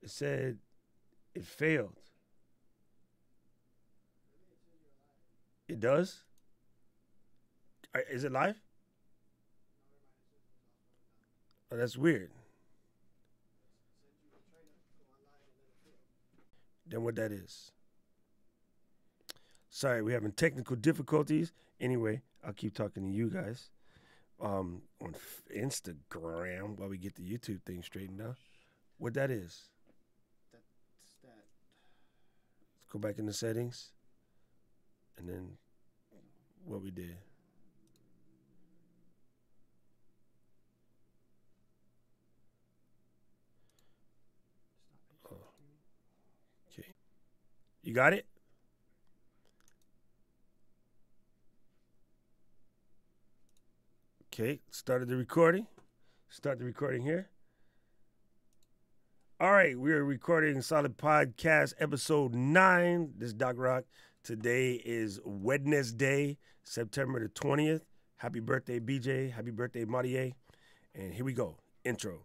It said it failed. It does? Is it live? Oh, that's weird. Then what that is. Sorry, we're having technical difficulties. Anyway, I'll keep talking to you guys on Instagram while we get the YouTube thing straightened out. What that is. That's that. Let's go back in the settings and then what we did. Oh, okay. You got it? Okay, started the recording. Start the recording here. All right, we are recording Solid Podcast episode 9. This is Doc Rock. Today is Wednesday, September the 20th. Happy birthday, BJ. Happy birthday, Marie. And here we go. Intro.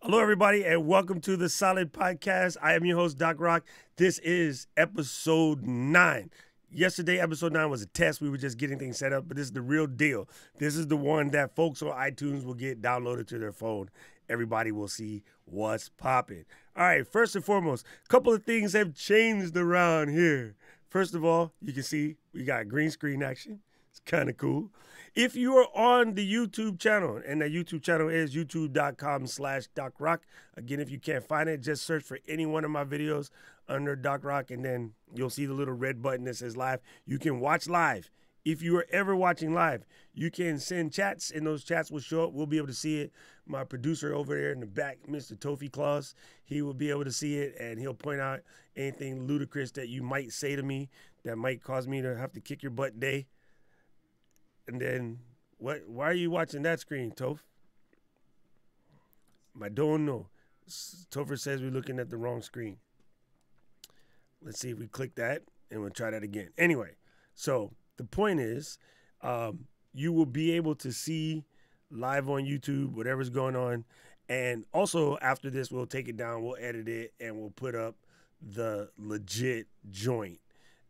Hello, everybody, and welcome to the Solid Podcast. I am your host, Doc Rock. This is episode 9. Yesterday, episode 9 was a test. We were just getting things set up, but this is the real deal. This is the one that folks on iTunes will get downloaded to their phone. Everybody will see what's popping. All right, first and foremost, a couple of things have changed around here. First of all, you can see we got green screen action. It's kind of cool. If you are on the YouTube channel, and the YouTube channel is youtube.com/DocRock. Again, if you can't find it, just search for any one of my videos under Doc Rock, and then you'll see the little red button that says live. You can watch live. If you are ever watching live, you can send chats, and those chats will show up. We'll be able to see it. My producer over there in the back, Mr. Tofi Claus, he will be able to see it, and he'll point out anything ludicrous that you might say to me that might cause me to have to kick your butt day. And then, what? Why are you watching that screen, Toph? I don't know. Topher says we're looking at the wrong screen. Let's see if we click that, and we'll try that again. Anyway, so the point is, you will be able to see live on YouTube whatever's going on. And also, after this, we'll take it down, we'll edit it, and we'll put up the legit joint.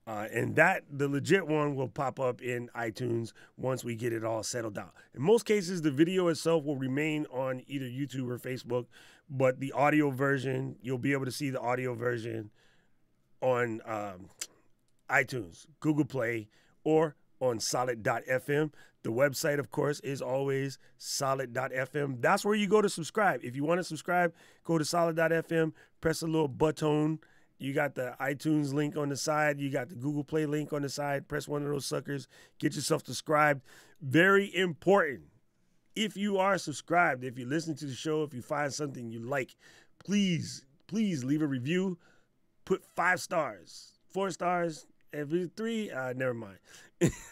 And the legit one will pop up in iTunes once we get it all settled out. In most cases, the video itself will remain on either YouTube or Facebook, but the audio version, you'll be able to see the audio version on iTunes, Google Play, or on solid.fm. The website, of course, is always solid.fm. That's where you go to subscribe. If you want to subscribe, go to solid.fm, press the little button. You got the iTunes link on the side. You got the Google Play link on the side. Press one of those suckers. Get yourself subscribed. Very important. If you are subscribed, if you listen to the show, if you find something you like, please leave a review. Put 5 stars, 4 stars, every 3. Never mind.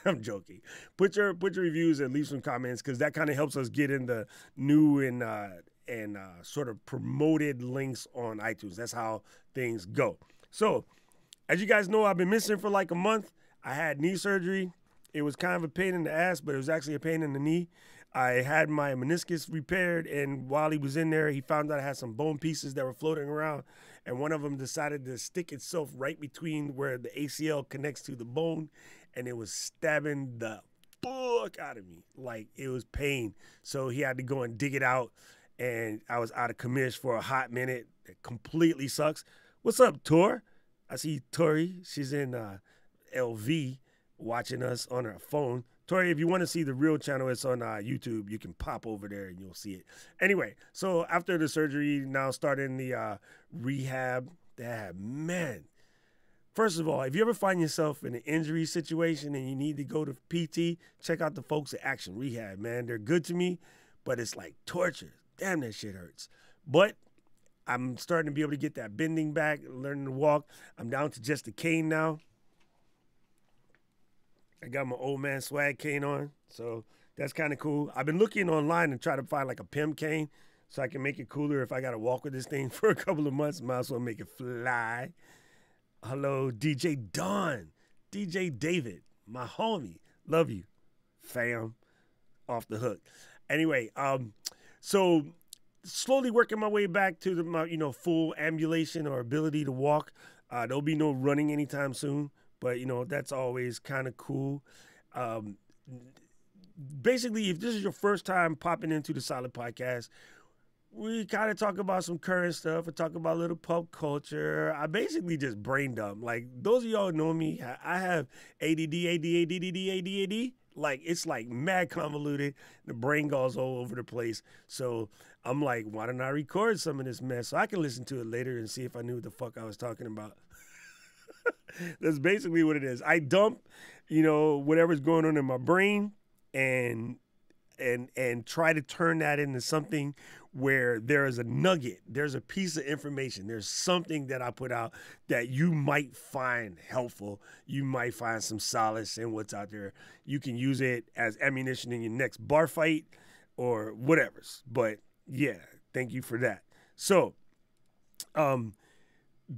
I'm joking. Put your reviews and leave some comments, because that kind of helps us get in the new and sort of promoted links on iTunes. That's how things go. So, as you guys know, I've been missing for like a month. I had knee surgery. It was kind of a pain in the ass, but it was actually a pain in the knee. I had my meniscus repaired, and while he was in there, he found out I had some bone pieces that were floating around, and one of them decided to stick itself right between where the ACL connects to the bone, and it was stabbing the fuck out of me. Like, it was pain. So he had to go and dig it out, and I was out of commission for a hot minute. It completely sucks. What's up, Tor? I see Tori. She's in LV watching us on her phone. Tori, if you want to see the real channel, it's on YouTube. You can pop over there and you'll see it. Anyway, so after the surgery, now starting the rehab. Man, First of all, if you ever find yourself in an injury situation and you need to go to PT, check out the folks at Action Rehab, man. They're good to me, but it's like torture. Damn, that shit hurts. But I'm starting to be able to get that bending back, learning to walk. I'm down to just a cane now. I got my old man swag cane on, so that's kind of cool. I've been looking online and try to find like a pimp cane so I can make it cooler if I got to walk with this thing for a couple of months. Might as well make it fly. Hello, DJ Don, DJ David, my homie. Love you, fam. Off the hook. Anyway, so slowly working my way back to my full ambulation or ability to walk. There'll be no running anytime soon, but that's always kind of cool. Basically, if this is your first time popping into the Solid Podcast, we kind of talk about some current stuff. We talk about a little pop culture. I basically just brain dump. Like, those of y'all who know me, I have ADD. Like, it's like mad convoluted. The brain goes all over the place. So I'm like, why don't I record some of this mess so I can listen to it later and see if I knew what the fuck I was talking about. That's basically what it is. I dump, whatever's going on in my brain and try to turn that into something where there is a nugget, there's a piece of information, there's something that I put out that you might find helpful. You might find some solace in what's out there. You can use it as ammunition in your next bar fight or whatever's. But yeah, thank you for that. So,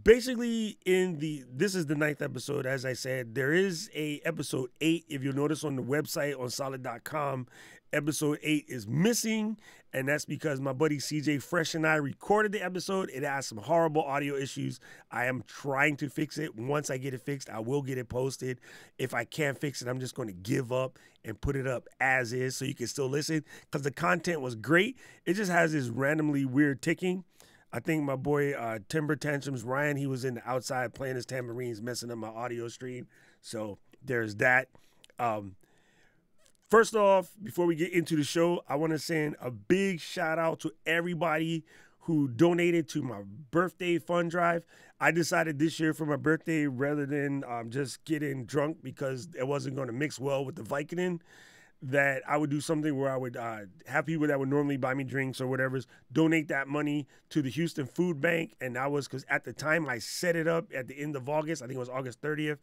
basically this is the 9th episode. As I said, there is a episode 8. If you'll notice on the website on solid.com, episode 8 is missing, and that's because my buddy CJ Fresh and I recorded the episode. It has some horrible audio issues. I am trying to fix it. Once I get it fixed, I will get it posted. If I can't fix it, I'm just going to give up and put it up as is so you can still listen, because the content was great. It just has this randomly weird ticking. I think my boy Timber Tantrums Ryan, he was in the outside playing his tambourines, messing up my audio stream. So there's that. First off, before we get into the show, I want to send a big shout out to everybody who donated to my birthday fund drive. I decided this year for my birthday, rather than just getting drunk because it wasn't going to mix well with the Vicodin, that I would do something where I would have people that would normally buy me drinks or whatever, donate that money to the Houston Food Bank. And that was because at the time I set it up at the end of August. I think it was August 30th.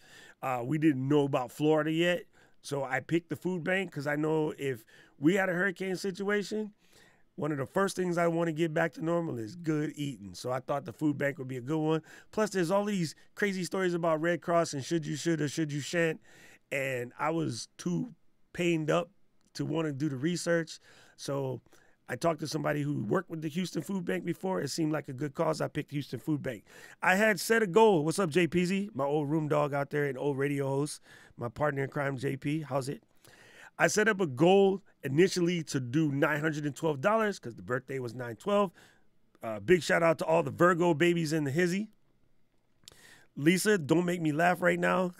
We didn't know about Florida yet. So I picked the food bank because I know if we had a hurricane situation, one of the first things I want to get back to normal is good eating. So I thought the food bank would be a good one. Plus, there's all these crazy stories about Red Cross and should you should or should you shan't. And I was too pained up to want to do the research. So I talked to somebody who worked with the Houston Food Bank before. It seemed like a good cause. I picked Houston Food Bank. I had set a goal. What's up, JPZ? My old room dog out there and old radio host. My partner in crime, JP. How's it? I set up a goal initially to do $912 because the birthday was 9/12. Big shout out to all the Virgo babies in the hizzy. Lisa, don't make me laugh right now.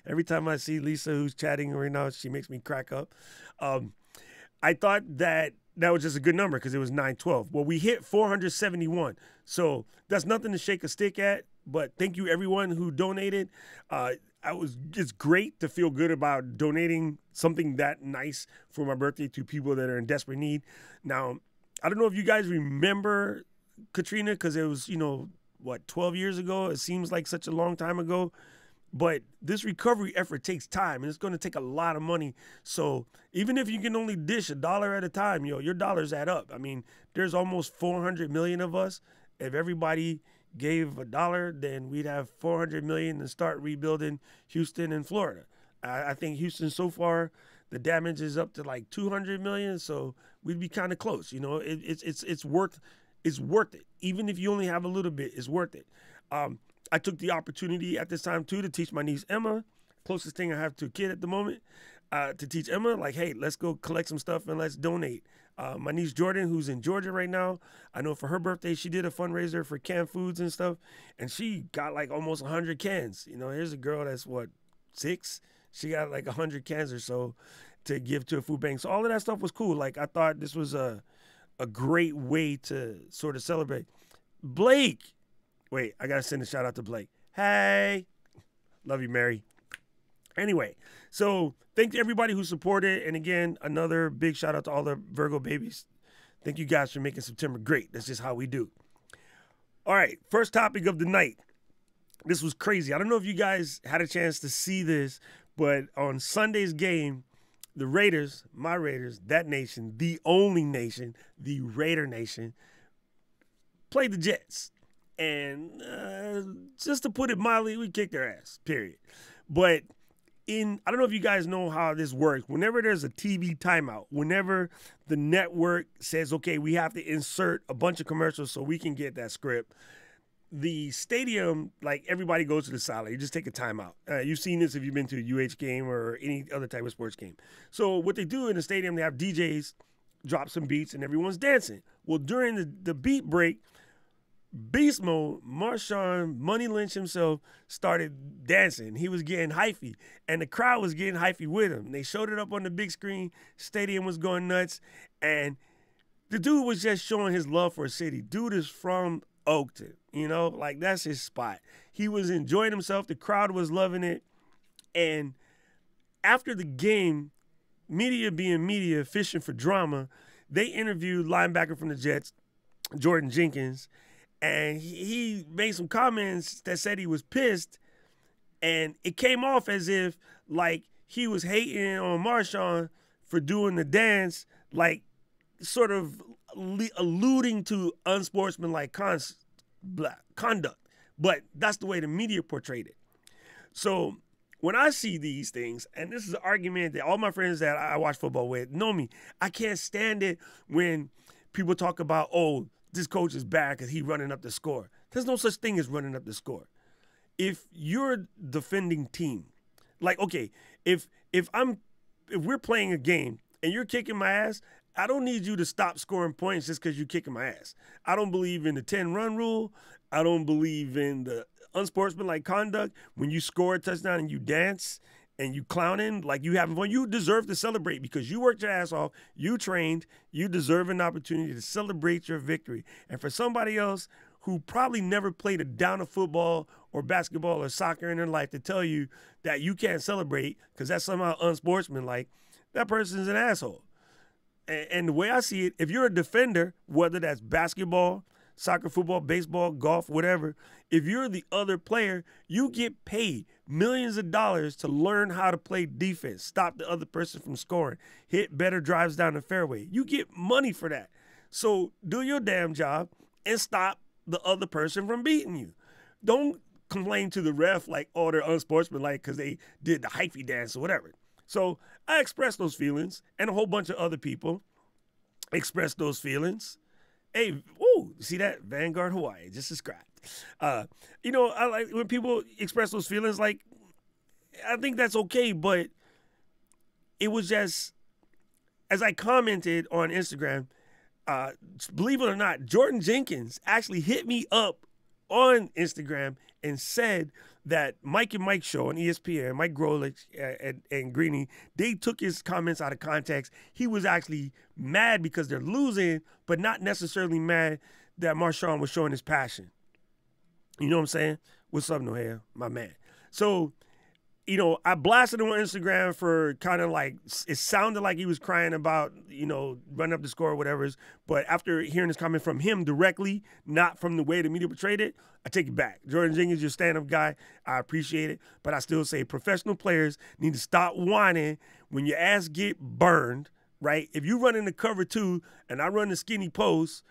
Every time I see Lisa who's chatting right now, she makes me crack up. I thought that was just a good number because it was 912. Well, we hit 471. So that's nothing to shake a stick at. But thank you, everyone who donated. It's great to feel good about donating something that nice for my birthday to people that are in desperate need. Now, I don't know if you guys remember Katrina because it was, 12 years ago? It seems like such a long time ago. But this recovery effort takes time, and it's going to take a lot of money. So even if you can only dish $1 at a time, your dollars add up. I mean, there's almost 400 million of us. If everybody gave $1, then we'd have 400 million to start rebuilding Houston and Florida. I think Houston so far, the damage is up to like 200 million, so we'd be kind of close. It's worth it. Even if you only have a little bit, it's worth it. I took the opportunity at this time, too, to teach my niece, Emma, closest thing I have to a kid at the moment, to teach Emma, like, hey, let's go collect some stuff and let's donate. My niece, Jordan, who's in Georgia right now, I know for her birthday, she did a fundraiser for canned foods and stuff, and she got like almost 100 cans. Here's a girl that's, 6? She got like 100 cans or so to give to a food bank. So all of that stuff was cool. Like, I thought this was a great way to sort of celebrate. Blake. Wait, I got to send a shout out to Blake. Hey. Love you, Mary. Anyway, so thank you everybody who supported. And again, another big shout out to all the Virgo babies. Thank you guys for making September great. That's just how we do. All right, first topic of the night. This was crazy. I don't know if you guys had a chance to see this, but on Sunday's game, the Raiders, my Raiders, that nation, the only nation, the Raider Nation, played the Jets. And just to put it mildly, we kicked their ass, period. But I don't know if you guys know how this works. Whenever there's a TV timeout, whenever the network says, okay, we have to insert a bunch of commercials so we can get that script, the stadium, like everybody goes to the sideline. You just take a timeout. You've seen this if you've been to a UH game or any other type of sports game. So what they do in the stadium, they have DJs drop some beats and everyone's dancing. Well, during the beat break, Beast Mode, Marshawn Money Lynch himself started dancing. He was getting hyphy, and the crowd was getting hyphy with him. They showed it up on the big screen. Stadium was going nuts, and the dude was just showing his love for a city. Dude is from Oakton, like that's his spot. He was enjoying himself. The crowd was loving it, and after the game, media being media, fishing for drama, they interviewed linebacker from the Jets, Jordan Jenkins. And he made some comments that said he was pissed, and it came off as if, like, he was hating on Marshawn for doing the dance, like, sort of alluding to unsportsmanlike conduct. But that's the way the media portrayed it. So when I see these things, and this is an argument that all my friends that I watch football with know me, I can't stand it when people talk about, oh, this coach is bad because he's running up the score. There's no such thing as running up the score. If you're a defending team, like, okay, if we're playing a game and you're kicking my ass, I don't need you to stop scoring points just because you're kicking my ass. I don't believe in the 10-run rule. I don't believe in the unsportsmanlike conduct. When you score a touchdown and you dance and you clowning, like you having fun, you deserve to celebrate because you worked your ass off, you trained, you deserve an opportunity to celebrate your victory. And for somebody else who probably never played a down of football or basketball or soccer in their life to tell you that you can't celebrate because that's somehow unsportsmanlike, that person's an asshole. And the way I see it, if you're a defender, whether that's basketball, soccer, football, baseball, golf, whatever, if you're the other player, you get paid millions of dollars to learn how to play defense, stop the other person from scoring, hit better drives down the fairway. You get money for that. So do your damn job and stop the other person from beating you. Don't complain to the ref like, oh, they're unsportsmanlike because they did the hyphy dance or whatever. So I expressed those feelings, and a whole bunch of other people expressed those feelings. Hey, woo, see that? Vanguard Hawaii, just subscribed. I like when people express those feelings, like, I think that's okay, but it was just, as I commented on Instagram, believe it or not, Jordan Jenkins actually hit me up on Instagram and said that Mike and Mike show on ESPN, Mike Grolich and Greeny, they took his comments out of context. He was actually mad because they're losing, but not necessarily mad that Marshawn was showing his passion. You know what I'm saying? What's up, Nohea, my man? So, I blasted him on Instagram for kind of like, it sounded like he was crying about, running up the score or whatever. But after hearing this comment from him directly, not from the way the media portrayed it, I take it back. Jordan Jenkins, you're a stand-up guy. I appreciate it. But I still say professional players need to stop whining when your ass get burned, right? If you run in the cover two and I run the skinny post,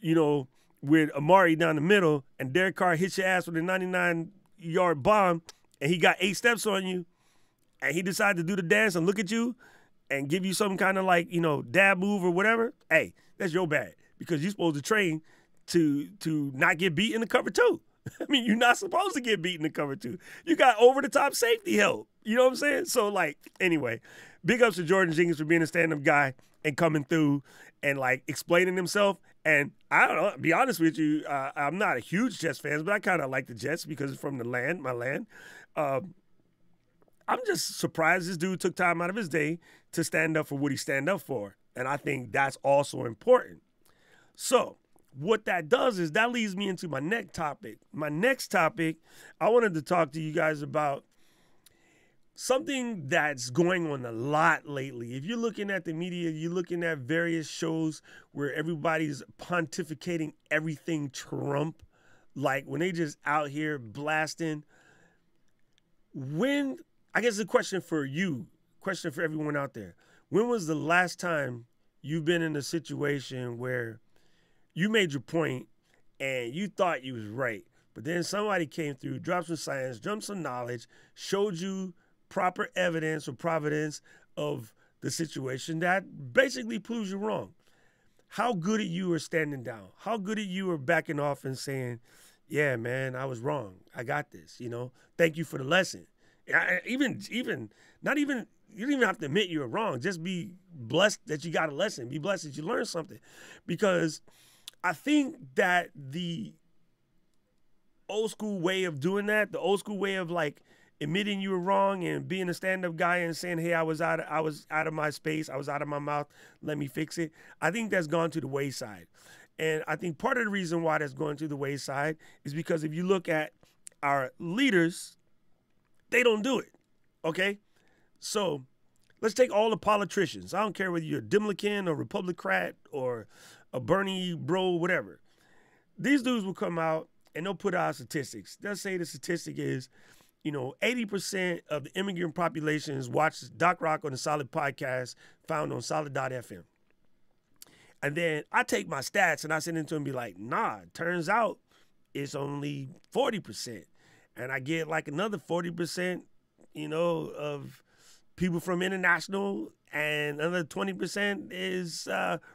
with Amari down the middle and Derek Carr hits your ass with a 99-yard bomb, and he got 8 steps on you, and he decided to do the dance and look at you and give you some kind of like, dab move or whatever, hey, that's your bad because you're supposed to train to not get beat in the cover two. I mean, you're not supposed to get beat in the cover two. You got over-the-top safety help. You know what I'm saying? So, like, anyway, big ups to Jordan Jenkins for being a stand-up guy and coming through and, like, explaining himself. And I don't know, to be honest with you, I'm not a huge Jets fan, but I kind of like the Jets because it's from my land. I'm just surprised this dude took time out of his day to stand up for what he stand up for. And I think that's also important. So what that does is that leads me into my next topic. My next topic, I wanted to talk to you guys about something that's going on a lot lately. If you're looking at the media, you're looking at various shows where everybody's pontificating everything Trump, like when they just out here blasting. When, I guess the question for you, question for everyone out there, when was the last time you've been in a situation where you made your point and you thought you was right, but then somebody came through, dropped some science, dropped some knowledge, showed you proper evidence or providence of the situation that basically proves you wrong? How good at you are standing down? How good at you are backing off and saying, yeah, man, I was wrong. I got this, you know? Thank you for the lesson. Even not even, you don't even have to admit you were wrong. Just be blessed that you got a lesson. Be blessed that you learned something. Because I think that the old school way of doing that, the old school way of like admitting you were wrong and being a stand-up guy and saying, hey, I was out of my space, I was out of my mouth, let me fix it, I think that's gone to the wayside. And I think part of the reason why that's going to the wayside is because if you look at our leaders, they don't do it, okay? So let's take all the politicians. I don't care whether you're a Democrat or Republican or a Bernie bro, whatever. These dudes will come out and they'll put out statistics. They'll say the statistic is, 80% of the immigrant populations watch Doc Rock on the Solid podcast found on solid.fm. And then I take my stats and I send it to him and be like, nah, turns out it's only 40%. And I get like another 40%, of people from international, and another 20% is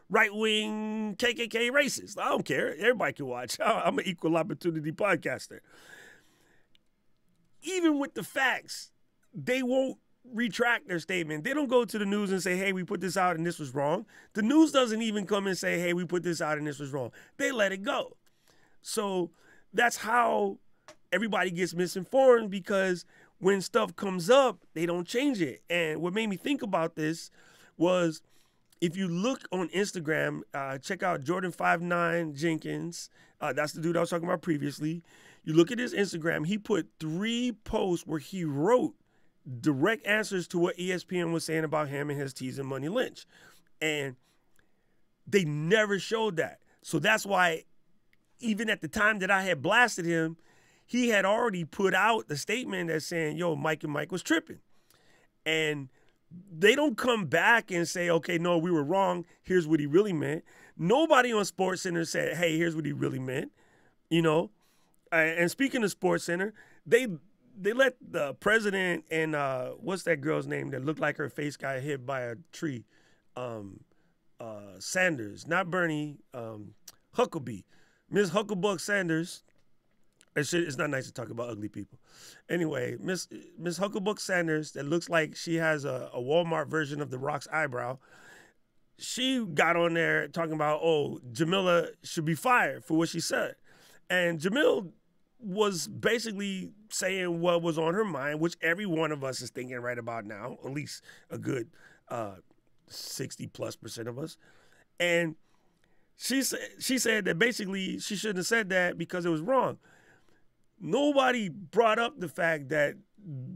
right-wing KKK racist. I don't care. Everybody can watch. I'm an equal opportunity podcaster. Even with the facts, they won't retract their statement. They don't go to the news and say, hey, we put this out and this was wrong. The news doesn't even come and say, hey, we put this out and this was wrong. They let it go. So that's how everybody gets misinformed, because when stuff comes up, they don't change it. And what made me think about this was, if you look on Instagram, check out Jordan59 Jenkins. That's the dude I was talking about previously. You look at his Instagram, he put 3 posts where he wrote direct answers to what ESPN was saying about him and his teasing Money Lynch. And they never showed that. So that's why even at the time that I had blasted him, he had already put out the statement that's saying, yo, Mike and Mike was tripping. And they don't come back and say, okay, no, we were wrong. Here's what he really meant. Nobody on SportsCenter said, hey, here's what he really meant. And speaking of SportsCenter, they let the president and what's that girl's name that looked like her face got hit by a tree? Sanders, not Bernie, Huckabee. Miss Hucklebuck Sanders. It's not nice to talk about ugly people. Anyway, Miss Hucklebuck Sanders, that looks like she has a Walmart version of The Rock's eyebrow. She got on there talking about, oh, Jamila should be fired for what she said. And Jamil was basically saying what was on her mind, which every one of us is thinking right about now, at least a good 60+% of us. And she said that basically she shouldn't have said that because it was wrong. Nobody brought up the fact that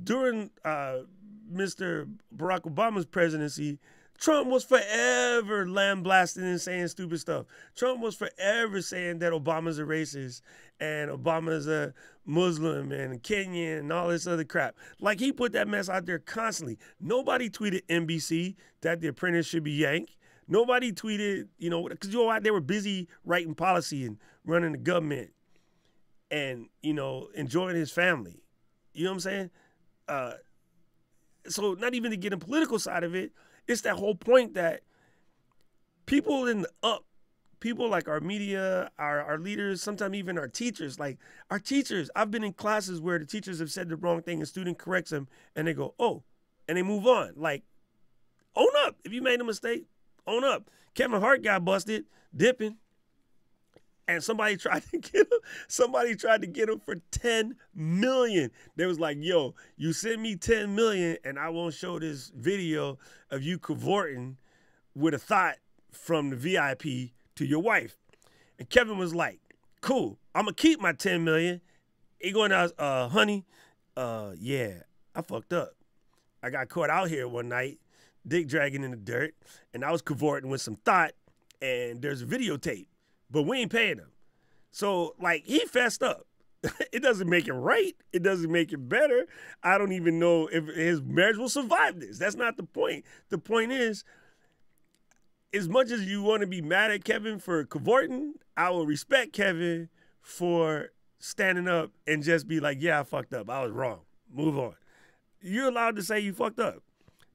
during Mr. Barack Obama's presidency, Trump was forever lambasting and saying stupid stuff. Trump was forever saying that Obama's a racist and Obama's a Muslim and Kenyan and all this other crap. Like, he put that mess out there constantly. Nobody tweeted NBC that The Apprentice should be yanked. Nobody tweeted, because they were busy writing policy and running the government and, enjoying his family. You know what I'm saying? So not even to get in the political side of it, it's that whole point that people people like our media, our leaders, sometimes even our teachers, I've been in classes where the teachers have said the wrong thing and student corrects them and they go, oh, and they move on. Like, own up. If you made a mistake, own up. Kevin Hart got busted dipping, and somebody tried to get him for $10 million. They was like, yo, you send me $10 million and I won't show this video of you cavorting with a thought from the VIP to your wife. And Kevin was like, cool, I'm going to keep my 10 million. He going out, honey, yeah, I fucked up. I got caught out here one night, dick dragging in the dirt, and I was cavorting with some thought, and there's a videotape, but we ain't paying him. So, like, he fessed up. It doesn't make it right. It doesn't make it better. I don't even know if his marriage will survive this. That's not the point. The point is, as much as you want to be mad at Kevin for cavorting, I will respect Kevin for standing up and just be like, yeah, I fucked up. I was wrong. Move on. You're allowed to say you fucked up.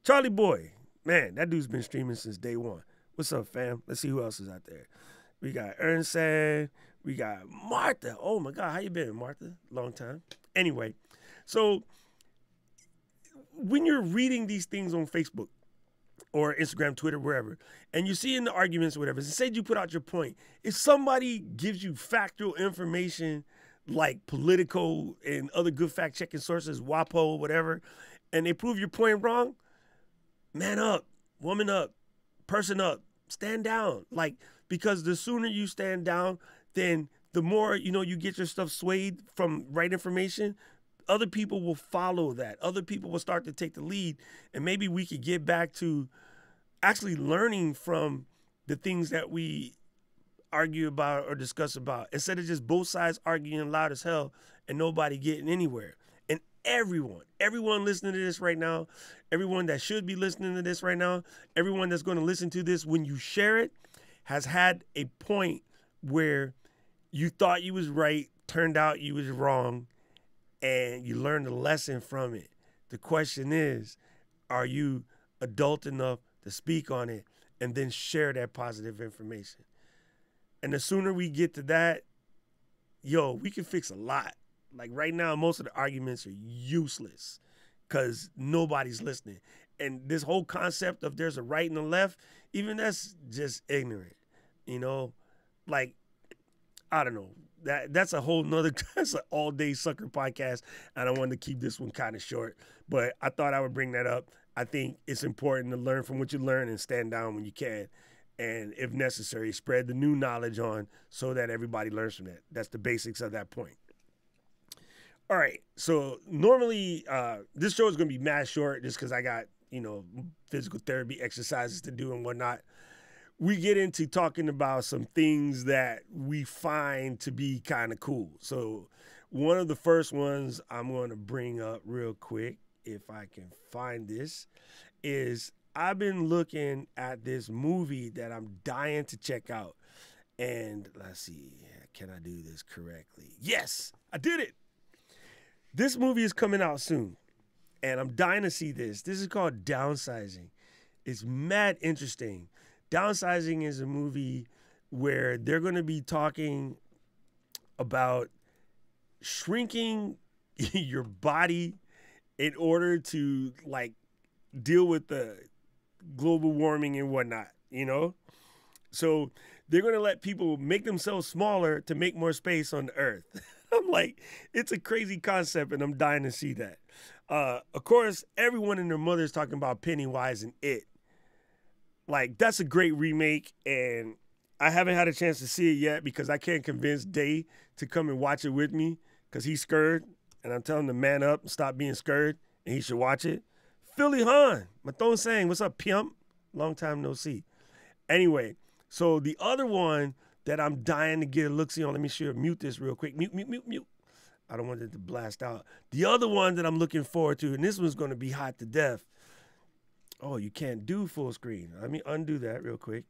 Charlie Boy, man, that dude's been streaming since day one. What's up, fam? Let's see who else is out there. We got Ernst. We got Martha. Oh, my God. How you been, Martha? Long time. Anyway, so when you're reading these things on Facebook or Instagram, Twitter, wherever, and you see in the arguments or whatever, say you put out your point, if somebody gives you factual information like Politico and other good fact-checking sources, WAPO, whatever, and they prove your point wrong, man up, woman up, person up, stand down. Like, because the sooner you stand down, then the more, you get your stuff swayed from right information, other people will follow that. Other people will start to take the lead, and maybe we could get back to actually learning from the things that we argue about or discuss about, instead of just both sides arguing loud as hell and nobody getting anywhere. And everyone listening to this right now, everyone that should be listening to this right now, everyone that's going to listen to this when you share it, has had a point where you thought you was right, turned out you was wrong, and you learned a lesson from it. The question is, are you adult enough to speak on it and then share that positive information? And the sooner we get to that, we can fix a lot. Like right now, most of the arguments are useless because nobody's listening. And this whole concept of there's a right and a left, even that's just ignorant, Like, I don't know. That's a whole nother, that's an all-day sucker podcast, and I wanted to keep this one kind of short. But I thought I would bring that up. I think it's important to learn from what you learn and stand down when you can. And if necessary, spread the new knowledge on so that everybody learns from that. That's the basics of that point. All right, so normally this show is going to be mad short just because I got, physical therapy exercises to do and whatnot. We get into talking about some things that we find to be kind of cool. So one of the first ones I'm going to bring up real quick, if I can find this, is I've been looking at this movie that I'm dying to check out. And let's see, can I do this correctly? Yes, I did it. This movie is coming out soon, and I'm dying to see this. This is called Downsizing. It's mad interesting. Downsizing is a movie where they're going to be talking about shrinking your body in order to, like, deal with the global warming and whatnot, So they're going to let people make themselves smaller to make more space on the earth. I'm like, it's a crazy concept, and I'm dying to see that. Of course, everyone and their mother is talking about Pennywise and It. Like, that's a great remake, and I haven't had a chance to see it yet because I can't convince Day to come and watch it with me because he's scared, and I'm telling him to man up and stop being scared, and he should watch it. Philly Han, Maton saying, what's up, pimp? Long time no see. Anyway, so the other one that I'm dying to get a look-see on, let me mute this real quick. Mute. I don't want it to blast out. The other one that I'm looking forward to, and this one's going to be hot to death. Oh, you can't do full screen. Let me undo that real quick.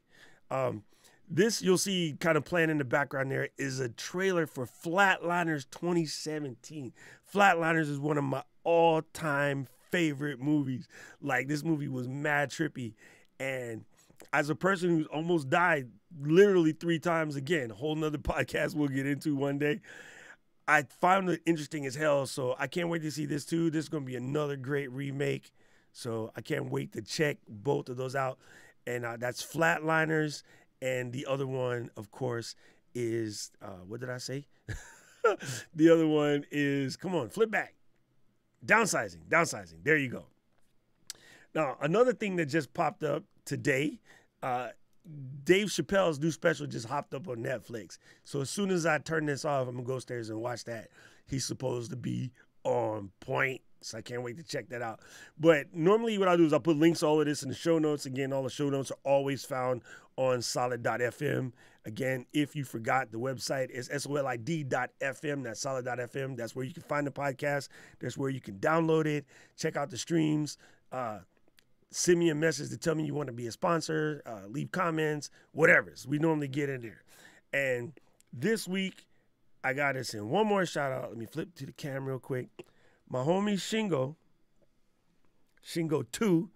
This you'll see kind of playing in the background there is a trailer for Flatliners 2017. Flatliners is one of my all-time favorite movies. Like, this movie was mad trippy. And as a person who's almost died literally 3 times again, a whole nother podcast we'll get into one day, I found it interesting as hell. So I can't wait to see this too. This is going to be another great remake. So I can't wait to check both of those out. And that's Flatliners. And the other one, of course, is, what did I say? The other one is, come on, flip back. Downsizing. There you go. Now, another thing that just popped up today, Dave Chappelle's new special just hopped up on Netflix. So as soon as I turn this off, I'm gonna go upstairs and watch that. He's supposed to be on point. So I can't wait to check that out. But normally what I'll do is I'll put links to all of this in the show notes. Again, all the show notes are always found on solid.fm. Again, if you forgot, the website is solid.fm. That's solid.fm. That's where you can find the podcast. That's where you can download it. Check out the streams. Send me a message to tell me you want to be a sponsor. Leave comments, whatever. So we normally get in there. And this week, I got to send one more shout out. Let me flip to the camera real quick. My homie Shingo 2,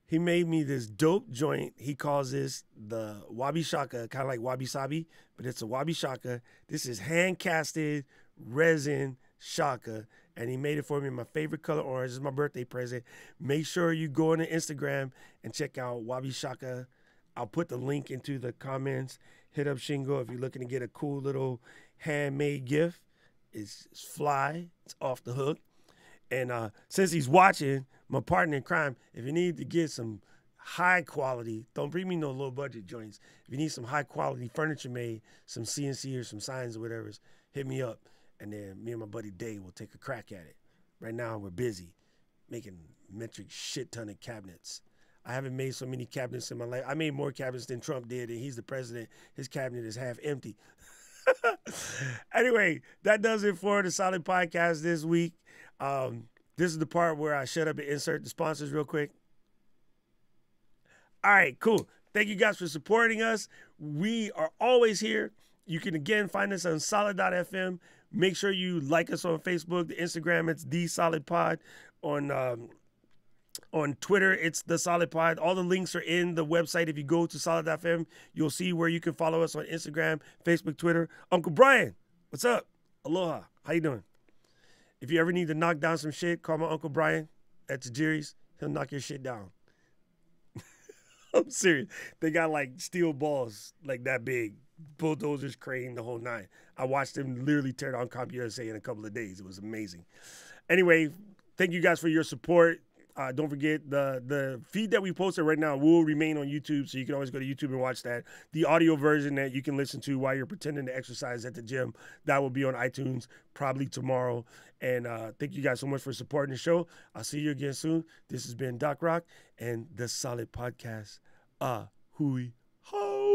he made me this dope joint. He calls this the Wabi Shaka, kind of like Wabi Sabi, but it's a Wabi Shaka. This is hand-casted resin shaka, and he made it for me in my favorite color, orange. This is my birthday present. Make sure you go on the Instagram and check out Wabi Shaka. I'll put the link into the comments. Hit up Shingo if you're looking to get a cool little handmade gift. It's fly. It's off the hook. And since he's watching, my partner in crime, if you need to get some high quality, don't bring me no low budget joints. If you need some high quality furniture made, some CNC or some signs or whatever, hit me up. And then me and my buddy Dave will take a crack at it. Right now we're busy making metric shit ton of cabinets. I haven't made so many cabinets in my life. I made more cabinets than Trump did, and he's the president. His cabinet is half empty. Anyway, that does it for the Solid Podcast this week. This is the part where I shut up and insert the sponsors real quick. All right, cool. Thank you guys for supporting us. We are always here. You can, again, find us on solid.fm. Make sure you like us on Facebook, the Instagram, it's The Solid Pod. On Twitter, it's The Solid Pod. All the links are in the website. If you go to solid.fm, you'll see where you can follow us on Instagram, Facebook, Twitter. Uncle Brian, what's up? Aloha. How you doing? If you ever need to knock down some shit, call my Uncle Brian at Tajiri's. He'll knock your shit down. I'm serious. They got like steel balls like that big. Bulldozers, crane, the whole nine. I watched them literally tear down CompUSA in a couple of days. It was amazing. Anyway, thank you guys for your support. Don't forget the feed that we posted right now will remain on YouTube, so you can always go to YouTube and watch that. The audio version that you can listen to while you're pretending to exercise at the gym, that will be on iTunes probably tomorrow. And thank you guys so much for supporting the show. I'll see you again soon. This has been Doc Rock and The Solid Podcast. Hui ho!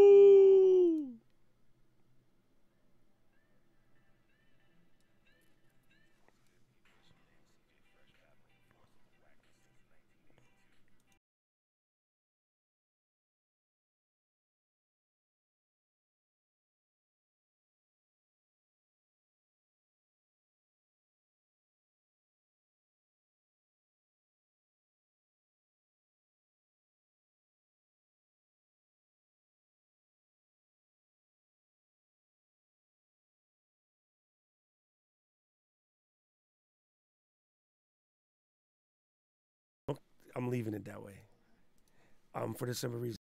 I'm leaving it that way. For the simple reason.